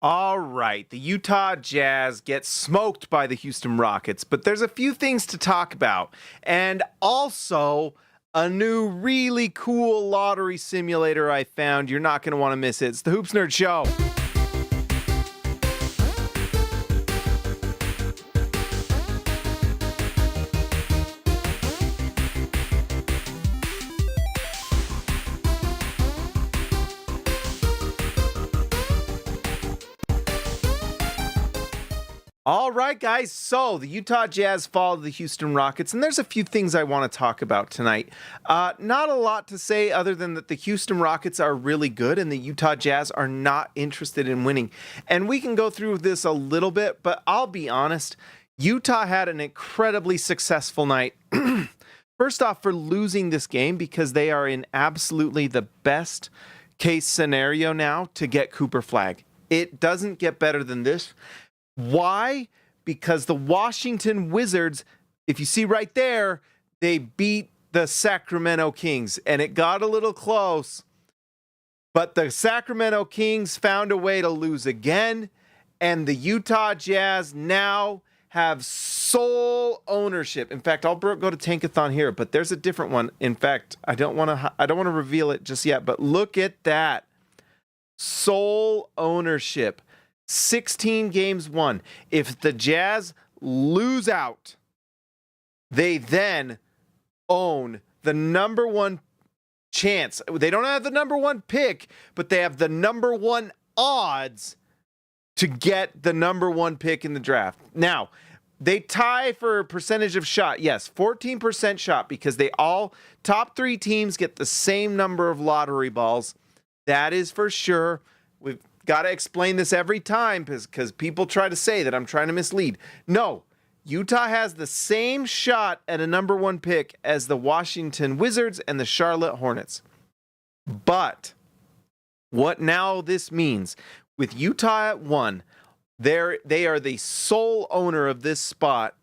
All right, the Utah Jazz get smoked by the Houston Rockets, but there's a few things to talk about. And also, a new really cool lottery simulator I found. You're not going to want to miss it. It's the Hoops Nerd Show. All right, guys. So the Utah Jazz fall to the Houston Rockets, and there's a few things I want to talk about tonight. Not a lot to say other than that the Houston Rockets are really good and the Utah Jazz are not interested in winning. And we can go through this a little bit, but I'll be honest, Utah had an incredibly successful night. First off, for losing this game because they are in absolutely the best case scenario now to get Cooper Flagg. It doesn't get better than this. Why? Because the Washington Wizards, if you see right there, they beat the Sacramento Kings, and it got a little close, but the Sacramento Kings found a way to lose again, and the Utah Jazz now have sole ownership. In fact, I'll go to Tankathon here, but there's a different one. In fact, I don't want to reveal it just yet, but look at that. Sole ownership. 16 games won. If the Jazz lose out, they then own the number one chance. They don't have the number one pick, but they have the number one odds to get the number one pick in the draft. Now, they tie for percentage of shot. Yes, 14% shot because they all top three teams get the same number of lottery balls. That is for sure. We've got to explain this every time because people try to say that I'm trying to mislead. No, Utah has the same shot at a number one pick as the Washington Wizards and the Charlotte Hornets. But what now this means, with Utah at 1, they are the sole owner of this spot.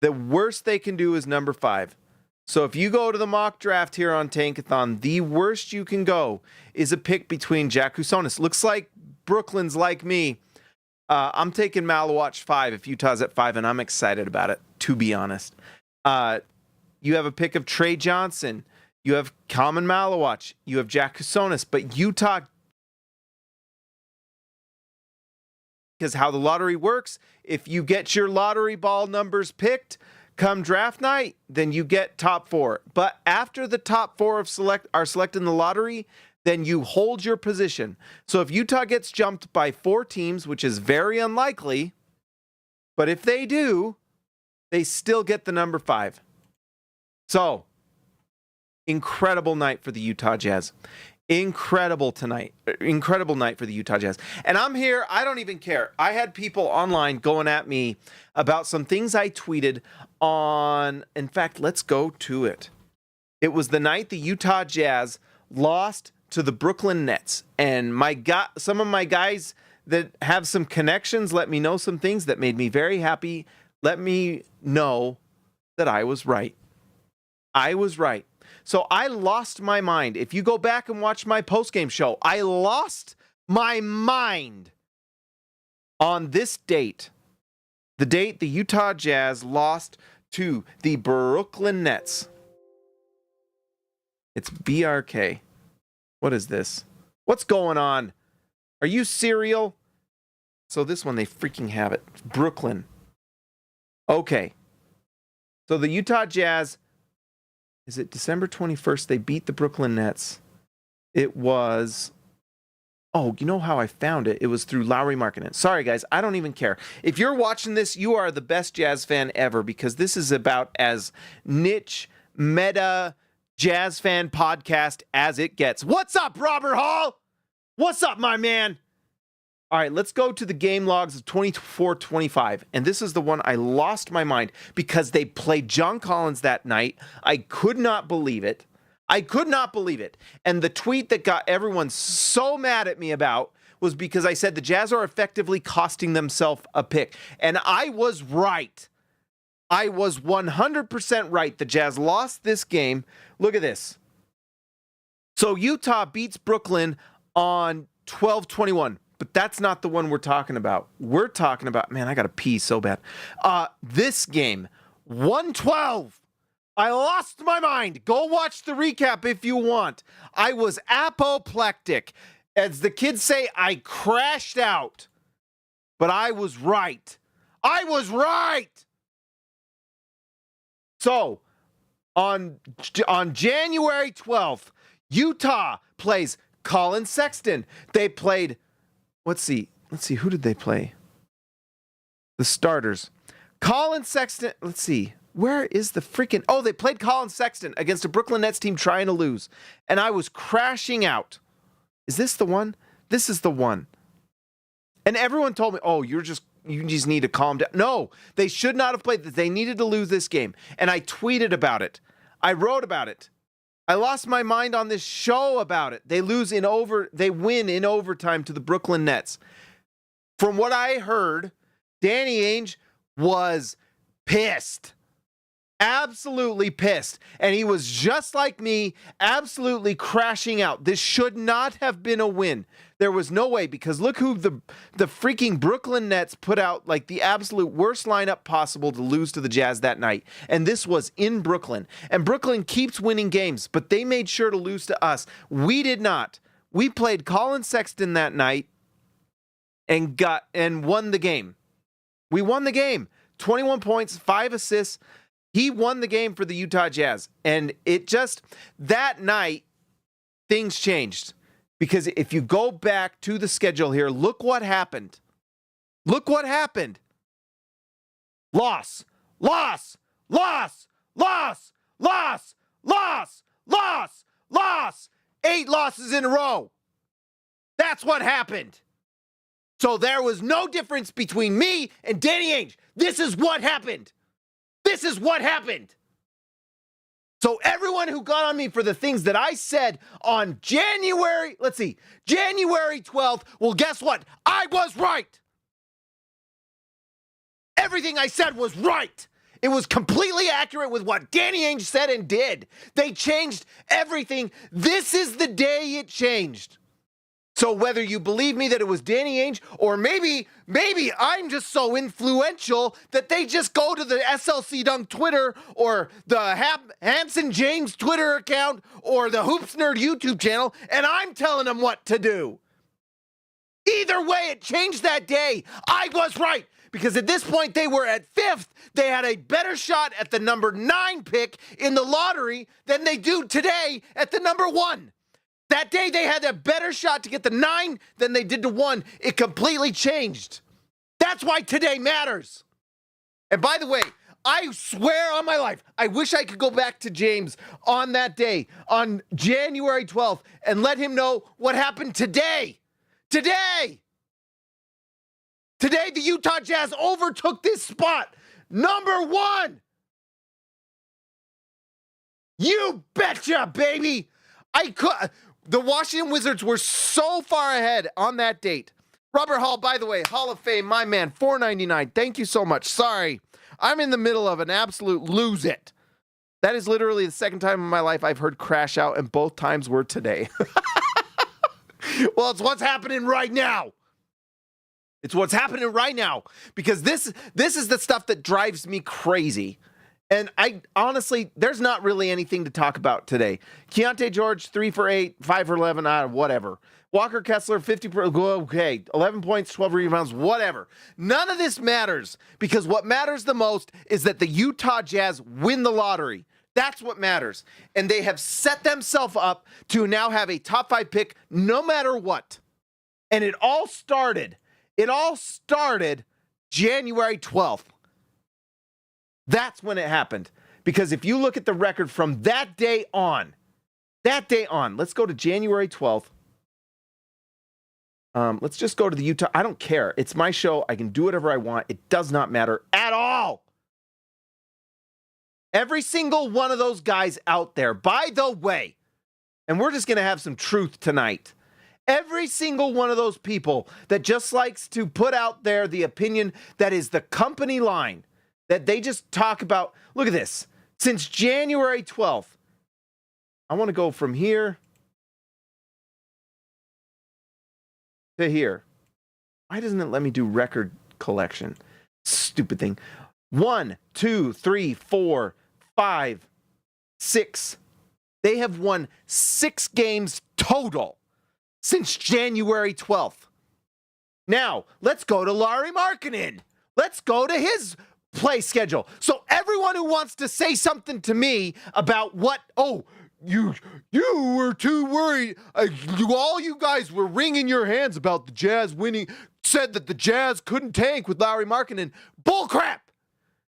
The worst they can do is number 5. So if you go to the mock draft here on Tankathon, the worst you can go is a pick between Jack Kusonis. Looks like Brooklyn's like me. I'm taking Malawatch 5 if Utah's at 5, and I'm excited about it, to be honest. You have a pick of Trey Johnson. You have Common Malawatch. You have Jack Kusonis. But Utah, because how the lottery works, if you get your lottery ball numbers picked, come draft night, then you get top 4. But after the top 4 are selected in the lottery, then you hold your position. So if Utah gets jumped by 4 teams, which is very unlikely, but if they do, they still get the number 5. So, incredible night for the Utah Jazz. Incredible night for the Utah Jazz. And I'm here, I don't even care. I had people online going at me about some things I tweeted on, in fact, let's go to it. It was the night the Utah Jazz lost to the Brooklyn Nets. And some of my guys that have some connections let me know some things that made me very happy. Let me know that I was right. I was right. So I lost my mind. If you go back and watch my postgame show, I lost my mind on this date. The date the Utah Jazz lost to the Brooklyn Nets. It's BRK. What is this? What's going on? Are you serial? So this one, they freaking have it. Brooklyn. Okay. So the Utah Jazz, is it December 21st? They beat the Brooklyn Nets. It was, oh, you know how I found it? It was through Lowry Markkanen. Sorry, guys, I don't even care. If you're watching this, you are the best Jazz fan ever because this is about as niche, meta, Jazz fan podcast as it gets. What's up, Robert Hall? What's up, my man? All right, let's go to the game logs of 24-25. And this is the one I lost my mind because they played John Collins that night. I could not believe it. I could not believe it. And the tweet that got everyone so mad at me about was because I said the Jazz are effectively costing themselves a pick. And I was right. I was 100% right. The Jazz lost this game. Look at this. So Utah beats Brooklyn on 12-21. but that's not the one we're talking about. We're talking about, man, I got to pee so bad. This game, 112. I lost my mind. Go watch the recap if you want. I was apoplectic. As the kids say, I crashed out. But I was right. I was right. So, on January 12th, Utah plays Colin Sexton. They played, let's see, who did they play? The starters. Colin Sexton, let's see. Where is the freaking... Oh, they played Colin Sexton against a Brooklyn Nets team trying to lose. And I was crashing out. Is this the one? This is the one. And everyone told me, oh, you just need to calm down. No, they should not have played this. They needed to lose this game. And I tweeted about it. I wrote about it. I lost my mind on this show about it. They win in overtime to the Brooklyn Nets. From what I heard, Danny Ainge was pissed. Absolutely pissed. And he was just like me, absolutely crashing out. This should not have been a win. There was no way, because look who the freaking Brooklyn Nets put out, like the absolute worst lineup possible to lose to the Jazz that night. And this was in Brooklyn. And Brooklyn keeps winning games, but they made sure to lose to us. We did not. We played Colin Sexton that night and won the game. We won the game. 21 points, 5 assists. He won the game for the Utah Jazz. And that night, things changed. Because if you go back to the schedule here, look what happened. Look what happened. Loss, loss, loss, loss, loss, loss, loss, loss. 8 losses in a row. That's what happened. So there was no difference between me and Danny Ainge. This is what happened. This is what happened. So everyone who got on me for the things that I said on January 12th, well, guess what? I was right. Everything I said was right. It was completely accurate with what Danny Ainge said and did. They changed everything. This is the day it changed. So whether you believe me that it was Danny Ainge, or maybe I'm just so influential that they just go to the SLC Dunk Twitter or the Hampson James Twitter account or the Hoops Nerd YouTube channel, and I'm telling them what to do. Either way, it changed that day. I was right. Because at this point, they were at 5th. They had a better shot at the number 9 pick in the lottery than they do today at the number 1. That day, they had a better shot to get the 9 than they did to 1. It completely changed. That's why today matters. And by the way, I swear on my life, I wish I could go back to James on that day, on January 12th, and let him know what happened today. Today, the Utah Jazz overtook this spot. Number 1. You betcha, baby. The Washington Wizards were so far ahead on that date. Robert Hall, by the way, Hall of Fame, my man, $4.99. Thank you so much. Sorry, I'm in the middle of an absolute lose it. That is literally the second time in my life I've heard crash out, and both times were today. Well, it's what's happening right now. It's what's happening right now, because this is the stuff that drives me crazy. And I honestly, there's not really anything to talk about today. Keontae George, 3 for 8, 5 for 11, whatever. Walker Kessler, 11 points, 12 rebounds, whatever. None of this matters, because what matters the most is that the Utah Jazz win the lottery. That's what matters. And they have set themselves up to now have a top 5 pick no matter what. And it all started January 12th. That's when it happened. Because if you look at the record from that day on, let's go to January 12th. Let's just go to the Utah. I don't care. It's my show. I can do whatever I want. It does not matter at all. Every single one of those guys out there, by the way, and we're just going to have some truth tonight. Every single one of those people that just likes to put out there the opinion that is the company line, that they just talk about, look at this, since January 12th, I want to go from here to here. Why doesn't it let me do record collection? Stupid thing. 1, 2, 3, 4, 5, 6. They have won 6 games total since January 12th. Now, let's go to Lauri Markkanen. Let's go to his play schedule. So everyone who wants to say something to me about what, you were too worried. All you guys were wringing your hands about the Jazz winning, said that the Jazz couldn't tank with Lauri Markkanen. Bullcrap!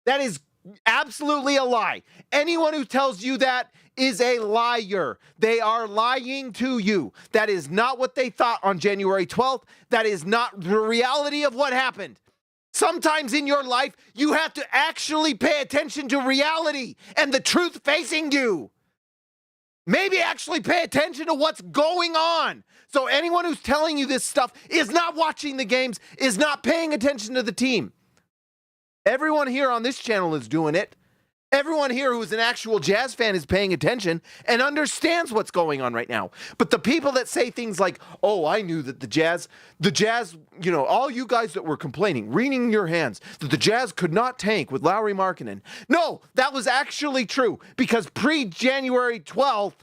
That is absolutely a lie. Anyone who tells you that is a liar. They are lying to you. That is not what they thought on January 12th. That is not the reality of what happened. Sometimes in your life, you have to actually pay attention to reality and the truth facing you. Maybe actually pay attention to what's going on. So anyone who's telling you this stuff is not watching the games, is not paying attention to the team. Everyone here on this channel is doing it. Everyone here who is an actual Jazz fan is paying attention and understands what's going on right now. But the people that say things like, I knew that the Jazz, all you guys that were complaining, wringing your hands, that the Jazz could not tank with Lauri Markkanen. No, that was actually true because pre-January 12th,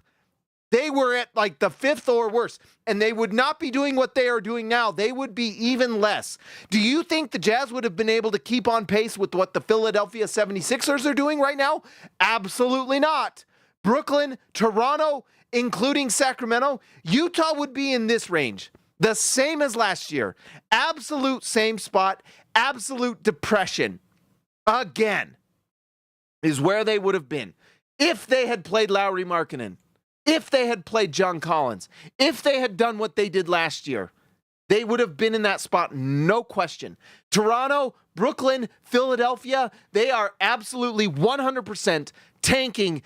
they were at like the 5th or worse, and they would not be doing what they are doing now. They would be even less. Do you think the Jazz would have been able to keep on pace with what the Philadelphia 76ers are doing right now? Absolutely not. Brooklyn, Toronto, including Sacramento, Utah would be in this range. The same as last year. Absolute same spot. Absolute depression. Again, is where they would have been if they had played Lauri Markkanen. If they had played John Collins, if they had done what they did last year, they would have been in that spot, no question. Toronto, Brooklyn, Philadelphia, they are absolutely 100% tanking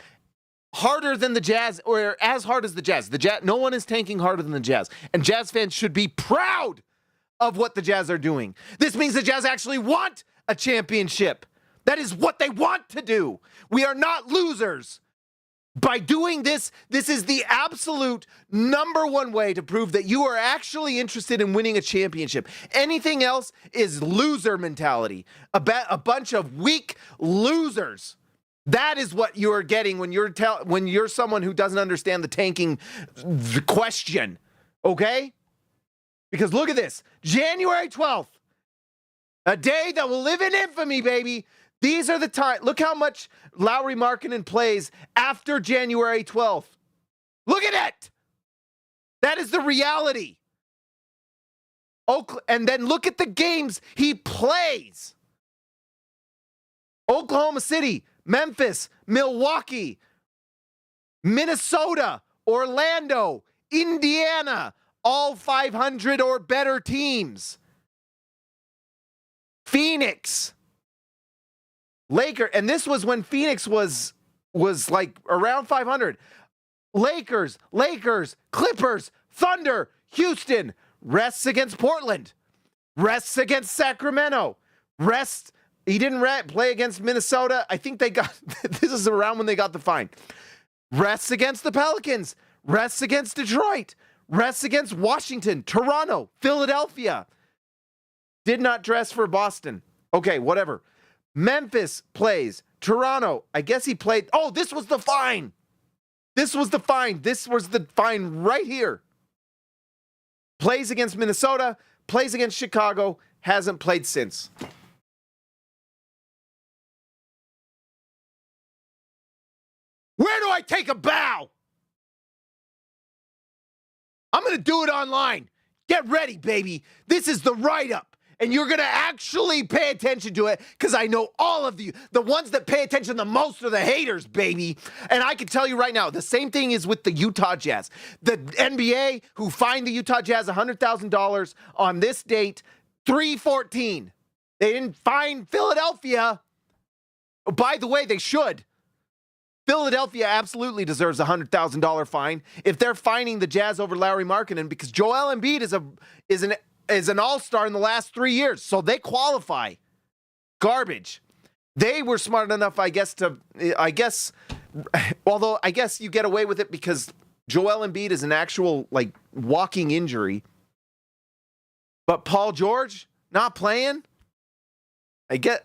harder than the Jazz, or as hard as the Jazz. No one is tanking harder than the Jazz. And Jazz fans should be proud of what the Jazz are doing. This means the Jazz actually want a championship. That is what they want to do. We are not losers. By doing this, this is the absolute number one way to prove that you are actually interested in winning a championship. Anything else is loser mentality. A bunch of weak losers. That is what you are getting when you're someone who doesn't understand the tanking question. Okay? Because look at this. January 12th. A day that will live in infamy, baby. These are the time. Look how much Lauri Markkanen plays after January 12th. Look at it. That is the reality. And then look at the games he plays. Oklahoma City, Memphis, Milwaukee, Minnesota, Orlando, Indiana, all 500 or better teams. Phoenix. And this was when Phoenix was like around 500. Lakers, Clippers, Thunder, Houston, rests against Portland, rests against Sacramento, he didn't play against Minnesota. I think they got, this is around when they got the fine. Rests against the Pelicans, rests against Detroit, rests against Washington, Toronto, Philadelphia. Did not dress for Boston. Okay, whatever. Memphis plays. Toronto, I guess he played. This was the fine. This was the fine right here. Plays against Minnesota, plays against Chicago, hasn't played since. Where do I take a bow? I'm going to do it online. Get ready, baby. This is the write-up. And you're going to actually pay attention to it because I know all of you, the ones that pay attention the most are the haters, baby. And I can tell you right now, the same thing is with the Utah Jazz. The NBA, who fined the Utah Jazz $100,000 on this date, 3/14. They didn't fine Philadelphia. By the way, they should. Philadelphia absolutely deserves a $100,000 fine if they're fining the Jazz over Lauri Markkanen because Joel Embiid is an all-star in the last 3 years, so they qualify. Garbage. They were smart enough, although I guess you get away with it because Joel Embiid is an actual, walking injury. But Paul George not playing?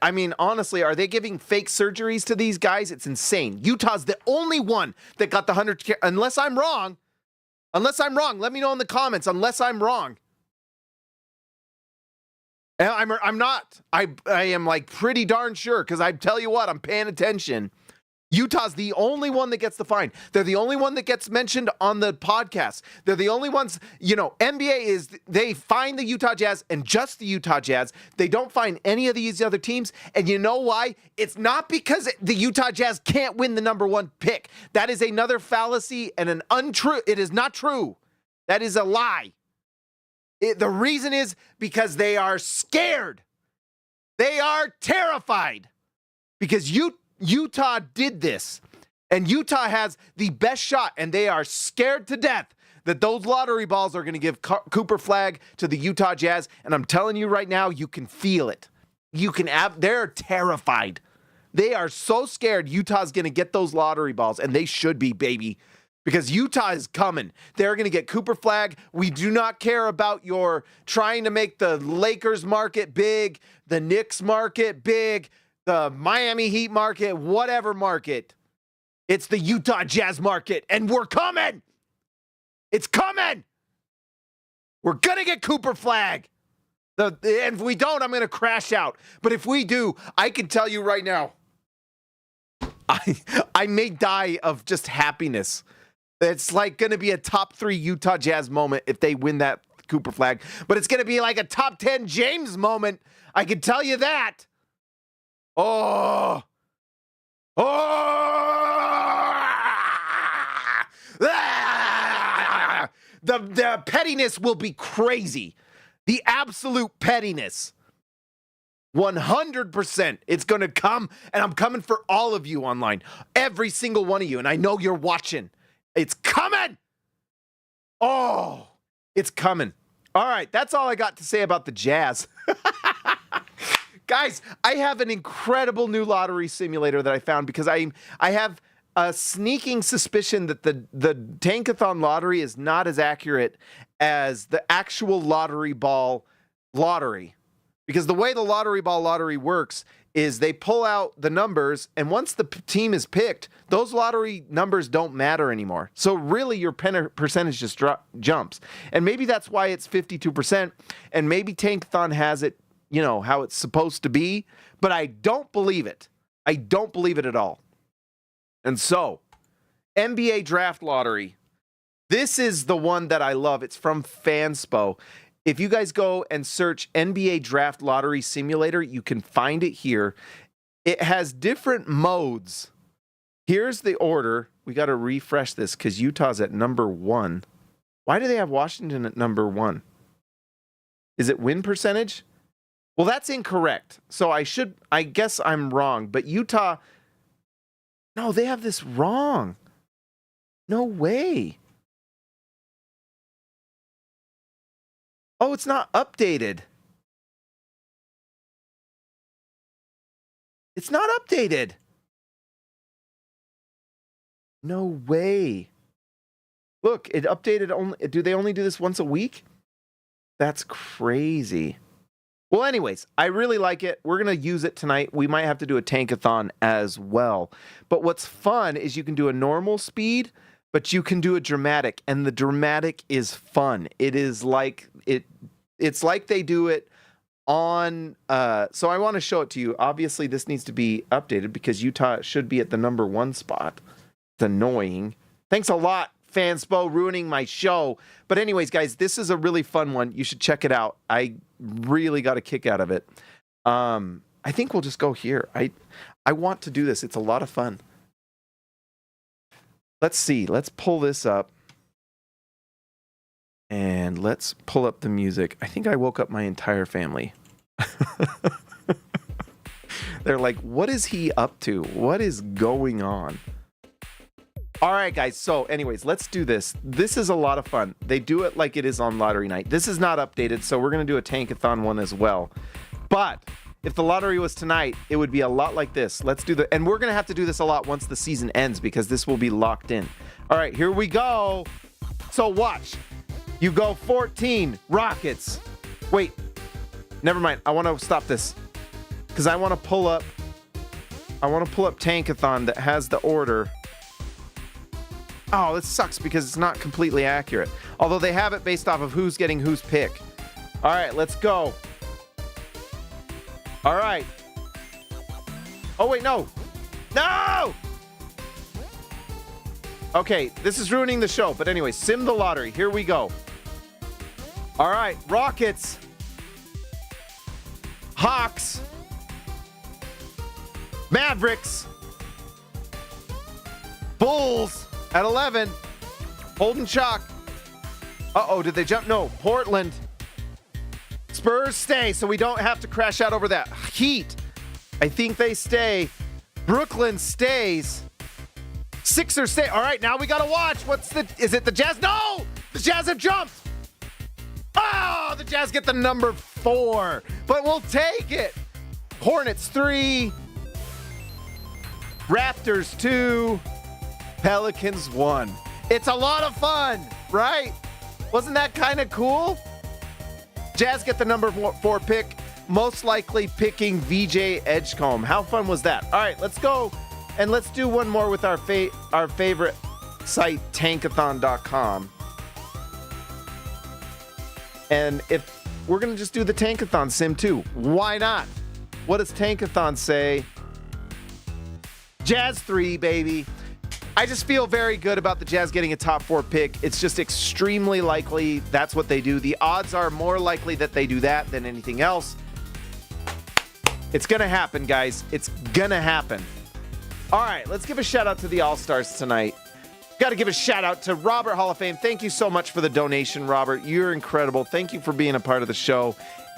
I mean, honestly, are they giving fake surgeries to these guys? It's insane. Utah's the only one that got the 100, unless I'm wrong. Let me know in the comments, unless I'm wrong. And I'm not. I am like pretty darn sure, because I tell you what, I'm paying attention. Utah's the only one that gets the fine. They're the only one that gets mentioned on the podcast. They're the only ones, NBA is, they fine the Utah Jazz and just the Utah Jazz. They don't fine any of these other teams. And you know why? It's not because the Utah Jazz can't win the number one pick. That is another fallacy and an untrue. It is not true. That is a lie. The reason is because they are scared. They are terrified because Utah did this, and Utah has the best shot, and they are scared to death that those lottery balls are going to give Cooper Flag to the Utah Jazz, and I'm telling you right now, you can feel it. They're terrified. They are so scared Utah's going to get those lottery balls, and they should be, baby, because Utah is coming. They're going to get Cooper Flag. We do not care about your trying to make the Lakers market big, the Knicks market big, the Miami Heat market, whatever market. It's the Utah Jazz market, and we're coming. It's coming. We're going to get Cooper Flag. And if we don't, I'm going to crash out. But if we do, I can tell you right now, I may die of just happiness. It's like going to be a top 3 Utah Jazz moment if they win that Cooper Flag. But it's going to be like a top 10 James moment. I can tell you that. Oh. The pettiness will be crazy. The absolute pettiness. 100%. It's going to come, and I'm coming for all of you online. Every single one of you, and I know you're watching. It's coming. Oh, it's coming. All right, that's all I got to say about the Jazz. Guys, I have an incredible new lottery simulator that I found because I have a sneaking suspicion that the Tankathon lottery is not as accurate as the actual lottery ball lottery. Because the way the lottery ball lottery works is they pull out the numbers, and once the team is picked, those lottery numbers don't matter anymore. So really your percentage just jumps. And maybe that's why it's 52%, and maybe Tankathon has it, how it's supposed to be, but I don't believe it. I don't believe it at all. And so, NBA Draft Lottery. This is the one that I love. It's from Fanspo. If you guys go and search NBA Draft Lottery Simulator, you can find it here. It has different modes. Here's the order. We got to refresh this because Utah's at number 1. Why do they have Washington at number 1? Is it win percentage? Well, that's incorrect. So I guess I'm wrong. But Utah, no, they have this wrong. No way. Oh, it's not updated. It's not updated. No way. Look, it updated only. Do they only do this once a week? That's crazy. Well, anyways, I really like it. We're going to use it tonight. We might have to do a Tankathon as well. But what's fun is you can do a normal speed, but you can do a dramatic, and the dramatic is fun. It is like it's like they do it on so I want to show it to you. Obviously, this needs to be updated because Utah should be at the number 1 spot. It's annoying. Thanks a lot, Fanspo, ruining my show. But anyways, guys, this is a really fun one. You should check it out. I really got a kick out of it. I think we'll just go here. I want to do this. It's a lot of fun. Let's see. Let's pull this up. And let's pull up the music. I think I woke up my entire family. They're like, what is he up to? What is going on? All right, guys. So anyways, let's do this. This is a lot of fun. They do it like it is on lottery night. This is not updated, so we're going to do a Tankathon one as well. But if the lottery was tonight, it would be a lot like this. Let's do and we're going to have to do this a lot once the season ends because this will be locked in. All right, here we go. So watch. You go 14, Rockets. Wait, never mind. I want to stop this because I want to pull up Tankathon that has the order. Oh, this sucks because it's not completely accurate. Although they have it based off of who's getting whose pick. All right, let's go. All right. Oh, wait, no. No! Okay, this is ruining the show. But anyway, Sim the Lottery. Here we go. All right, Rockets. Hawks. Mavericks. Bulls at 11. Holden Chalk. Uh-oh, did they jump? No, Portland. Spurs stay, so we don't have to crash out over that. Heat, I think they stay. Brooklyn stays. Sixers stay. All right, now we got to watch. Is it the Jazz? No! The Jazz have jumped. Oh, the Jazz get the number 4, but we'll take it. Hornets 3. Raptors 2. Pelicans 1. It's a lot of fun, right? Wasn't that kind of cool? Jazz get the number 4 pick, most likely picking VJ Edgecombe. How fun was that? All right, let's go and let's do one more with our favorite site, tankathon.com. And if we're going to just do the Tankathon sim too, why not? What does Tankathon say? Jazz 3, baby. I just feel very good about the Jazz getting a top 4 pick. It's just extremely likely that's what they do. The odds are more likely that they do that than anything else. It's going to happen, guys. It's going to happen. All right, let's give a shout out to the All-Stars tonight. Got to give a shout out to Robert Hall of Fame. Thank you so much for the donation, Robert. You're incredible. Thank you for being a part of the show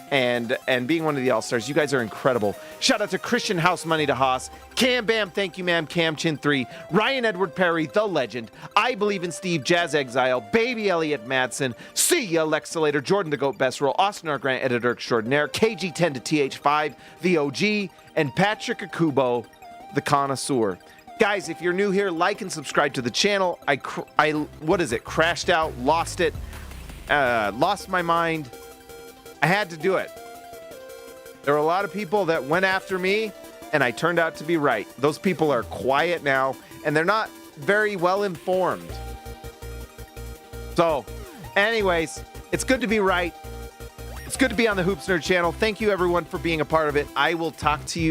and being one of the All-Stars. You guys are incredible. Shout out to Christian House Money to Haas. Cam Bam, thank you, ma'am. Cam Chin 3. Ryan Edward Perry, the legend. I Believe in Steve, Jazz Exile. Baby Elliot Madsen. See ya, Lex Slater. Jordan the Goat Best Roll. Austin R. Grant, Editor Extraordinaire. KG10 to TH5, the OG. And Patrick Akubo, the Connoisseur. Guys, if you're new here, like and subscribe to the channel. Crashed out, lost it, lost my mind. I had to do it. There were a lot of people that went after me, and I turned out to be right. Those people are quiet now, and they're not very well informed. So, anyways, it's good to be right. It's good to be on the Hoops Nerd channel. Thank you, everyone, for being a part of it. I will talk to you